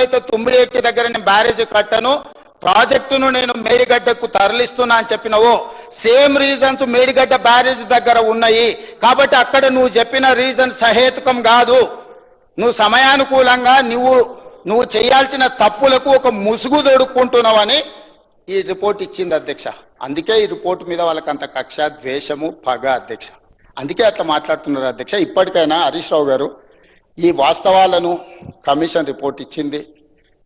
అయితే తుమ్మిడికి దగ్గర నేను బ్యారేజ్ కట్టను, ప్రాజెక్టును నేను మేడిగడ్డకు తరలిస్తున్నా అని చెప్పినవో సేమ్ రీజన్స్ మేడిగడ్డ బ్యారేజ్ దగ్గర ఉన్నాయి. కాబట్టి అక్కడ నువ్వు చెప్పిన రీజన్ సహేతుకం కాదు. నువ్వు సమయానుకూలంగా నువ్వు చేయాల్సిన తప్పులకు ఒక ముసుగు దొడుక్కుంటున్నావని ఈ రిపోర్ట్ ఇచ్చింది అధ్యక్ష. అందుకే ఈ రిపోర్ట్ మీద వాళ్ళకి అంత కక్ష, ద్వేషము, పగ అధ్యక్ష. అందుకే అట్లా మాట్లాడుతున్నారు అధ్యక్ష. ఇప్పటికైనా హరీష్ రావు గారు ఈ వాస్తవాలను కమిషన్ రిపోర్ట్ ఇచ్చింది,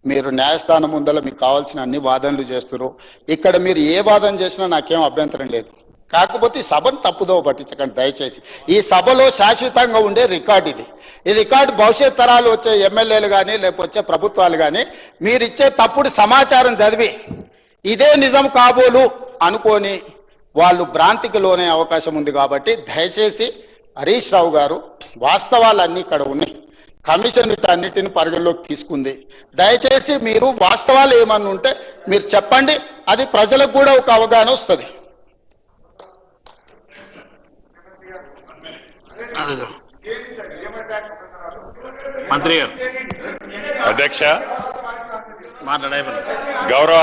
మీరు న్యాయస్థానం ముందర మీకు కావాల్సిన అన్ని వాదనలు చేస్తున్నారు. ఇక్కడ మీరు ఏ వాదన చేసినా నాకేం అభ్యంతరం లేదు. కాకపోతే ఈ సభను తప్పుదోవ పట్టించకండి దయచేసి. ఈ సభలో శాశ్వతంగా ఉండే రికార్డు ఇది. ఈ రికార్డు భవిష్యత్ తరాలు వచ్చే ఎమ్మెల్యేలు కానీ లేకపోతే ప్రభుత్వాలు కానీ మీరిచ్చే తప్పుడు సమాచారం చదివి ఇదే నిజం కాబోలు అనుకొని వాళ్ళు భ్రాంతికి లోనే అవకాశం ఉంది. కాబట్టి దయచేసి హరీష్ రావు గారు వాస్తవాలన్నీ ఇక్కడ ఉన్నాయి. కమిషన్ వీటన్నిటిని పరిగణలోకి తీసుకుంది. దయచేసి మీరు వాస్తవాలు ఏమన్నా ఉంటే మీరు చెప్పండి, అది ప్రజలకు కూడా ఒక అవగాహన వస్తుంది. మంత్రి గారు. అధ్యక్ష, గౌరవ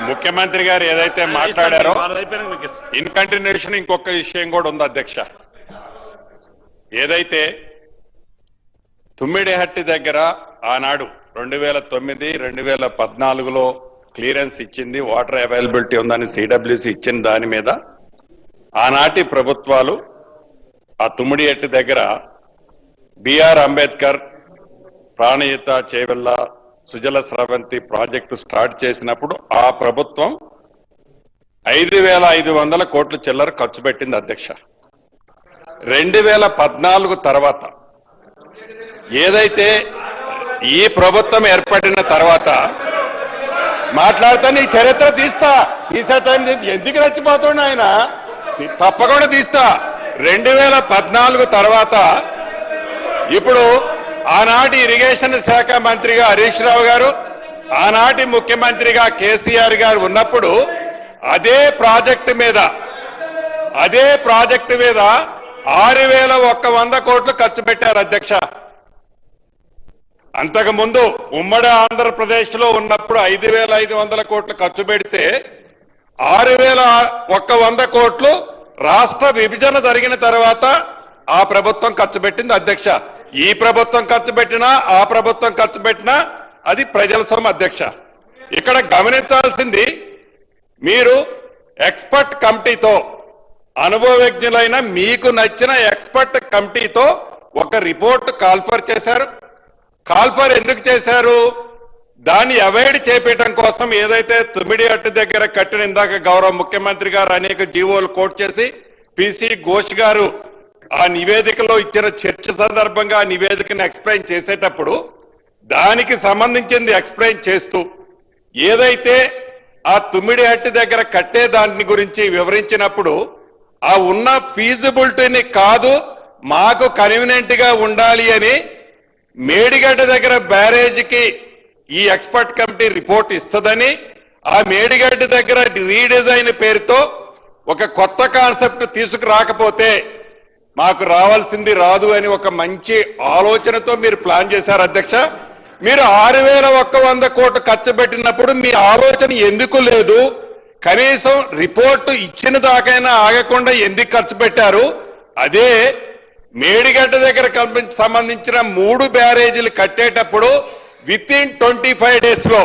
ముఖ్యమంత్రి గారు ఏదైతే మాట్లాడారో ఇన్ కంటిన్యూషన్ ఇంకొక విషయం కూడా ఉంది అధ్యక్ష. ఏదైతే తుమ్మిడిహట్టి దగ్గర ఆనాడు 2009, 2014లో క్లియరెన్స్ ఇచ్చింది, వాటర్ అవైలబిలిటీ ఉందని సిడబ్ల్యూసి ఇచ్చిన దాని మీద ఆనాటి ప్రభుత్వాలు ఆ తుమ్మిడిహట్టి దగ్గర BR Ambedkar, Pranahita Chevella, Sujala Sravanthi project start చేసినప్పుడు ఆ ప్రభుత్వం 5,500 కోట్ల చిల్లర ఖర్చు పెట్టింది అధ్యక్ష. 2014 తర్వాత ఏదైతే ఈ ప్రభుత్వం ఏర్పడిన తర్వాత మాట్లాడితే నీ చరిత్ర తీస్తా, ఎందుకు రచ్చిపోతుండ ఆయన, తప్పకుండా తీస్తా. 2014 తర్వాత ఇప్పుడు ఆనాటి ఇరిగేషన్ శాఖ మంత్రిగా హరీష్ రావు గారు, ఆనాటి ముఖ్యమంత్రిగా కేసీఆర్ గారు ఉన్నప్పుడు అదే ప్రాజెక్టు మీద 6,100 కోట్లు ఖర్చు పెట్టారు అధ్యక్ష. అంతకుముందు ఉమ్మడి ఆంధ్రప్రదేశ్ లో ఉన్నప్పుడు 5,500 కోట్లు ఖర్చు పెడితే 6,100 కోట్లు రాష్ట్ర విభజన జరిగిన తర్వాత ఆ ప్రభుత్వం ఖర్చు పెట్టింది అధ్యక్ష. ఈ ప్రభుత్వం ఖర్చు పెట్టినా ఆ ప్రభుత్వం ఖర్చు పెట్టినా అది ప్రజల సొమ్ము అధ్యక్ష. ఇక్కడ గమనించాల్సింది, మీరు ఎక్స్పర్ట్ కమిటీతో, అనుభవజ్ఞులైన మీకు నచ్చిన ఎక్స్పర్ట్ కమిటీతో ఒక రిపోర్ట్ కాల్ఫర్ చేశారు. కాల్ఫర్ ఎందుకు చేశారు? దాన్ని అవాయిడ్ చేపట్టడం కోసం. ఏదైతే తుమ్మిడిహట్టి దగ్గర కట్టిన, ఇందాక గౌరవ ముఖ్యమంత్రి గారు అనేక జీవోలు కోట్ చేసి పిసి ఘోష్ గారు ఆ నివేదికలో ఇచ్చిన చర్చ సందర్భంగా ఆ నివేదికను ఎక్స్ప్లెయిన్ చేసేటప్పుడు దానికి సంబంధించింది ఎక్స్ప్లెయిన్ చేస్తూ ఏదైతే ఆ తుమ్మిడిహట్టి దగ్గర కట్టే దాని గురించి వివరించినప్పుడు ఆ ఉన్న ఫీజిబిలిటీని కాదు, మాకు కన్వీనియంట్ గా ఉండాలి అని మేడిగడ్డ దగ్గర బ్యారేజీకి ఈ ఎక్స్పర్ట్ కమిటీ రిపోర్ట్ ఇస్తుందని, ఆ మేడిగడ్డ దగ్గర రీడిజైన్ పేరుతో ఒక కొత్త కాన్సెప్ట్ తీసుకురాకపోతే మాకు రావాల్సింది రాదు అని ఒక మంచి ఆలోచనతో మీరు ప్లాన్ చేశారు అధ్యక్ష. మీరు 6,100 కోట్లు ఖర్చు పెట్టినప్పుడు మీ ఆలోచన ఎందుకు లేదు? కనీసం రిపోర్టు ఇచ్చిన దాకైనా ఆగకుండా ఎందుకు ఖర్చు పెట్టారు? అదే మేడిగడ్డ దగ్గర సంబంధించిన 3 బ్యారేజీలు కట్టేటప్పుడు విత్-ఇన్ 25 days లో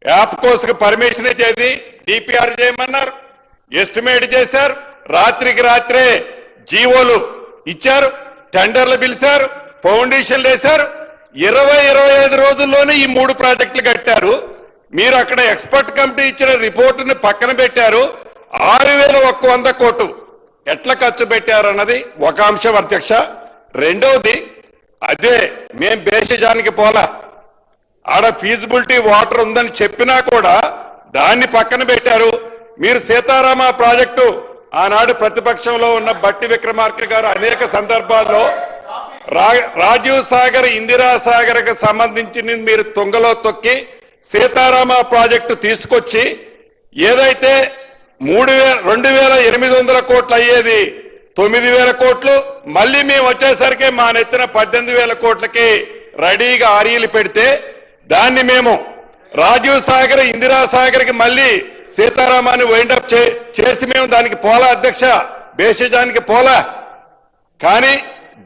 యాప్ కోర్సుకు పర్మిషన్ ఇచ్చేది, డిపిఆర్ చేయమన్నారు, ఎస్టిమేట్ చేశారు, రాత్రికి రాత్రే జీవోలు ఇచ్చారు, టెండర్లు పిలిచారు, ఫౌండేషన్లు వేశారు. 20-25 రోజుల్లోనే ఈ 3 ప్రాజెక్టులు కట్టారు. మీరు అక్కడ ఎక్స్పర్ట్ కమిటీ ఇచ్చిన రిపోర్టుని పక్కన పెట్టారు. 6,100 కోట్లు ఎట్లా ఖర్చు పెట్టారన్నది ఒక అంశం అధ్యక్ష. రెండవది, అదే మేం బేసిజానికి పోలా, ఆడ ఫీజిబిలిటీ వాటర్ ఉందని చెప్పినా కూడా దాన్ని పక్కన పెట్టారు. మీరు సీతారామ ప్రాజెక్టు ఆనాడు ప్రతిపక్షంలో ఉన్న బట్టి విక్రమార్క గారు అనేక సందర్భాల్లో రాజీవ్ సాగర్, ఇందిరా సాగర్ కు సంబంధించి మీరు తుంగలో తొక్కి సీతారామ ప్రాజెక్టు తీసుకొచ్చి ఏదైతే 2,800 కోట్లు అయ్యేది 9,000 కోట్లు, మళ్ళీ మేము వచ్చేసరికి మా నెత్తిన 18,000 కోట్లకి రెడీగా ఆర్ఈలు పెడితే దాన్ని మేము రాజీవ్ సాగర్ ఇందిరా సాగర్కి మళ్ళీ సీతారామాన్ని వైండప్ చేసి మేము దానికి పోలా అధ్యక్ష, బేసిజానికి పోలా. కానీ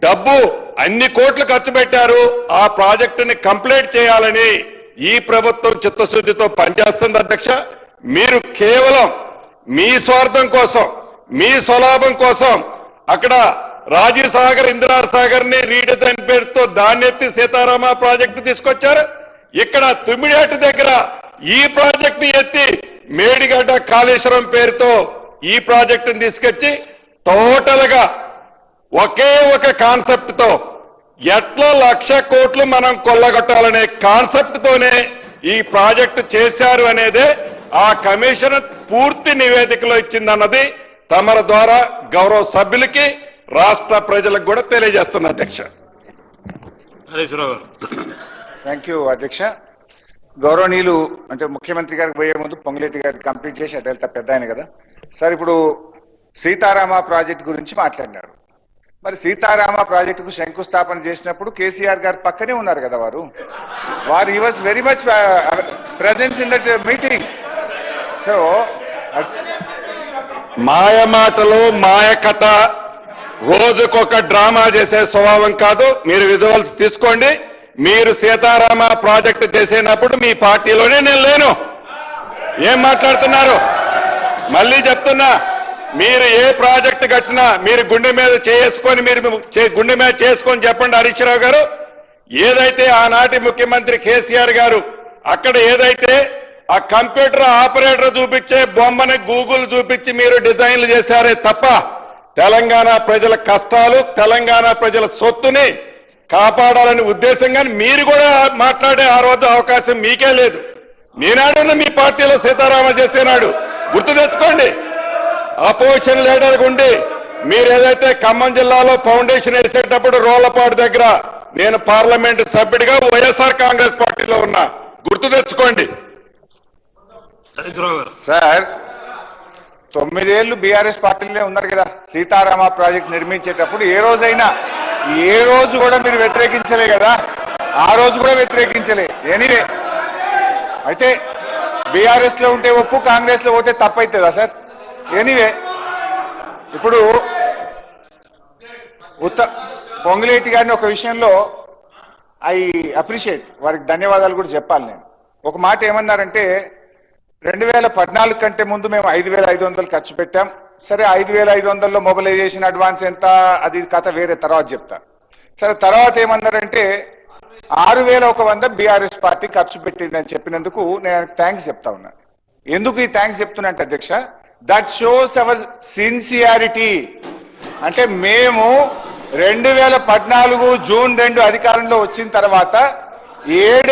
డబ్బు అన్ని కోట్లు ఖర్చు పెట్టారు, ఆ ప్రాజెక్టుని కంప్లీట్ చేయాలని ఈ ప్రభుత్వం చిత్తశుద్ధితో పనిచేస్తుంది అధ్యక్ష. మీరు కేవలం మీ స్వార్థం కోసం, మీ స్వలాభం కోసం అక్కడ రాజీవ్ సాగర్ ఇందిరా సాగర్ ని రీడిజైన్ పేరుతో దాన్ని ఎత్తి సీతారామ ప్రాజెక్టు తీసుకొచ్చారు. ఇక్కడ తుమ్మిడేటు దగ్గర ఈ ప్రాజెక్ట్ ని ఎత్తి మేడిగడ్డ కాళేశ్వరం పేరుతో ఈ ప్రాజెక్టుని తీసుకొచ్చి టోటల్ గా ఒకే ఒక కాన్సెప్ట్ తో ఎట్లా 1,00,000 కోట్లు మనం కొల్లగొట్టాలనే కాన్సెప్ట్ తోనే ఈ ప్రాజెక్టు చేశారు అనేదే ఆ కమిషన్ పూర్తి నివేదికలో ఇచ్చిందన్నది తమర ద్వారా గౌరవ సభ్యులకి రాష్ట్ర ప్రజలకు కూడా తెలియజేస్తున్న అధ్యక్ష. హరీశ్రావు గారు. థ్యాంక్ యూ అధ్యక్ష. గౌరవనీయులు అంటే ముఖ్యమంత్రి గారికి పోయే ముందు పొంగులేటి గారికి కంప్లీట్ చేసి అటు వెళ్తా పెద్ద ఆయన కదా సార్. ఇప్పుడు సీతారామ ప్రాజెక్టు గురించి మాట్లాడినారు. మరి సీతారామ ప్రాజెక్టుకు శంకుస్థాపన చేసినప్పుడు కేసీఆర్ గారు పక్కనే ఉన్నారు కదా వారు he was very much presence in that meeting. So మాయ మాటలు, మాయ కథ, రోజుకొక డ్రామా చేసే స్వభావం కాదు. మీరు విజువల్స్ తీసుకోండి. మీరు సీతారామ ప్రాజెక్టు చేసేటప్పుడు మీ పార్టీలోనే నేను లేను. ఏం మాట్లాడుతున్నారు? మళ్ళీ చెప్తున్నా, మీరు ఏ ప్రాజెక్టు కట్టినా మీరు గుండె మీద చేసుకొని గుండె మీద చేసుకొని చెప్పండి హరీశ్రావు గారు. ఏదైతే ఆనాటి ముఖ్యమంత్రి కేసీఆర్ గారు అక్కడ ఏదైతే ఆ కంప్యూటర్ ఆపరేటర్ చూపించే బొమ్మని గూగుల్ చూపించి మీరు డిజైన్లు చేశారే తప్ప తెలంగాణ ప్రజల కష్టాలు, తెలంగాణ ప్రజల సొత్తుని కాపాడాలని ఉద్దేశంగా మీరు కూడా మాట్లాడే ఆ రోజు అవకాశం మీకే లేదు. మీనాడున్న మీ పార్టీలో సీతారామ చేసేనాడు గుర్తు తెచ్చుకోండి. అపోజిషన్ లీడర్ ఉండి మీరు ఏదైతే ఖమ్మం జిల్లాలో ఫౌండేషన్ వేసేటప్పుడు రోళ్లపాడు దగ్గర నేను పార్లమెంటు సభ్యుడిగా వైఎస్ఆర్ కాంగ్రెస్ పార్టీలో ఉన్నా, గుర్తు తెచ్చుకోండి. హరీశ్రావు గారు. సార్ 9 ఏళ్లు బీఆర్ఎస్ పార్టీలోనే ఉన్నారు కదా. సీతారామ ప్రాజెక్ట్ నిర్మించేటప్పుడు ఏ రోజు కూడా మీరు వ్యతిరేకించలే కదా. ఆ రోజు కూడా వ్యతిరేకించలే. ఎనీవే అయితే బీఆర్ఎస్ లో ఉంటే ఒప్పు, కాంగ్రెస్ లో పోతే తప్పైతుందా సార్? ఎనీవే ఇప్పుడు పొంగులేటి గారిని ఒక విషయంలో ఐ అప్రిషియేట్, వారికి ధన్యవాదాలు కూడా చెప్పాలి. నేను ఒక మాట ఏమన్నారంటే 2014 కంటే ముందు మేము 5,500 ఖర్చు పెట్టాం. సరే 5,500లో మొబిలైజేషన్ అడ్వాన్స్ ఎంత, అది కథ వేరే, తర్వాత చెప్తా. సరే తర్వాత ఏమన్నారంటే 6,100 బీఆర్ఎస్ పార్టీ ఖర్చు పెట్టిందని చెప్పినందుకు నేను థ్యాంక్స్ చెప్తా ఉన్నాను. ఎందుకు ఈ థ్యాంక్స్ చెప్తున్నట్టు అధ్యక్ష, దట్ షోస్ అవర్ సిన్సియారిటీ. అంటే మేము 2014 జూన్ 2 అధికారంలో వచ్చిన తర్వాత 7